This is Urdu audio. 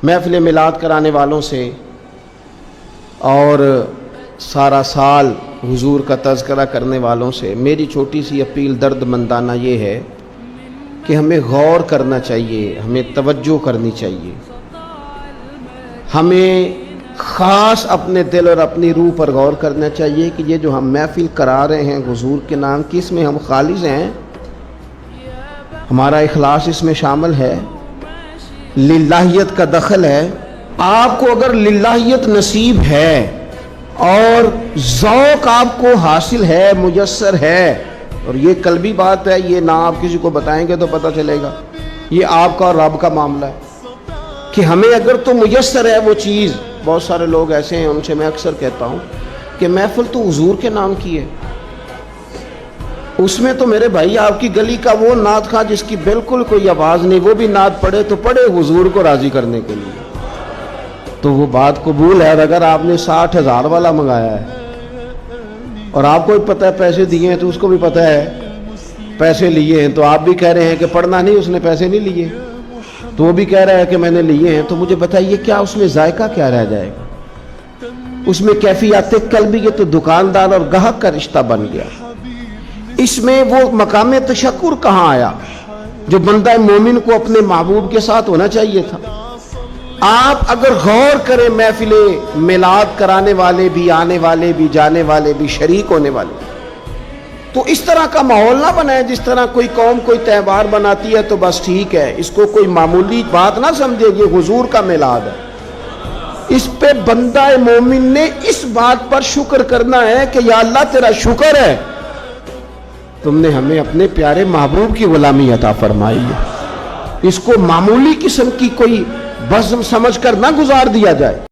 محفل میلاد کرانے والوں سے اور سارا سال حضور کا تذکرہ کرنے والوں سے میری چھوٹی سی اپیل درد مندانہ یہ ہے کہ ہمیں غور کرنا چاہیے، ہمیں توجہ کرنی چاہیے، ہمیں خاص اپنے دل اور اپنی روح پر غور کرنا چاہیے کہ یہ جو ہم محفل کرا رہے ہیں حضور کے نام کی، اس میں ہم خالص ہیں، ہمارا اخلاص اس میں شامل ہے، للہیت کا دخل ہے۔ آپ کو اگر للہیت نصیب ہے اور ذوق آپ کو حاصل ہے، میسر ہے، اور یہ قلبی بات ہے، یہ نہ آپ کسی کو بتائیں گے تو پتہ چلے گا، یہ آپ کا اور رب کا معاملہ ہے کہ ہمیں اگر تو میسر ہے وہ چیز۔ بہت سارے لوگ ایسے ہیں، ان سے میں اکثر کہتا ہوں کہ محفل تو حضور کے نام کی ہے، اس میں تو میرے بھائی آپ کی گلی کا وہ نعت خواں جس کی بالکل کوئی آواز نہیں، وہ بھی نعت پڑھے تو پڑھے حضور کو راضی کرنے کے لیے، تو وہ بات قبول ہے۔ اور اگر آپ نے 60,000 والا منگایا ہے اور آپ کو بھی پتہ ہے پیسے دیے ہیں، تو اس کو بھی پتہ ہے پیسے لیے ہیں، تو آپ بھی کہہ رہے ہیں کہ پڑھنا نہیں، اس نے پیسے نہیں لیے، تو وہ بھی کہہ رہا ہے کہ میں نے لیے ہیں، تو مجھے بتائیے کیا اس میں ذائقہ کیا رہ جائے گا؟ اس میں کیفیات قلبی، یہ تو دکاندار اور گاہک کا رشتہ بن گیا۔ اس میں وہ مقام تشکر کہاں آیا جو بندہ مومن کو اپنے محبوب کے ساتھ ہونا چاہیے تھا؟ آپ اگر غور کریں، محفل میلاد کرانے والے بھی، آنے والے بھی، جانے والے بھی، شریک ہونے والے، تو اس طرح کا ماحول نہ بنائے جس طرح کوئی قوم کوئی تہوار بناتی ہے تو بس ٹھیک ہے، اس کو کوئی معمولی بات نہ سمجھے، یہ حضور کا میلاد ہے۔ اس پہ بندہ مومن نے اس بات پر شکر کرنا ہے کہ یا اللہ تیرا شکر ہے، تم نے ہمیں اپنے پیارے محبوب کی غلامی عطا فرمائی ہے۔ اس کو معمولی قسم کی کوئی بزم سمجھ کر نہ گزار دیا جائے۔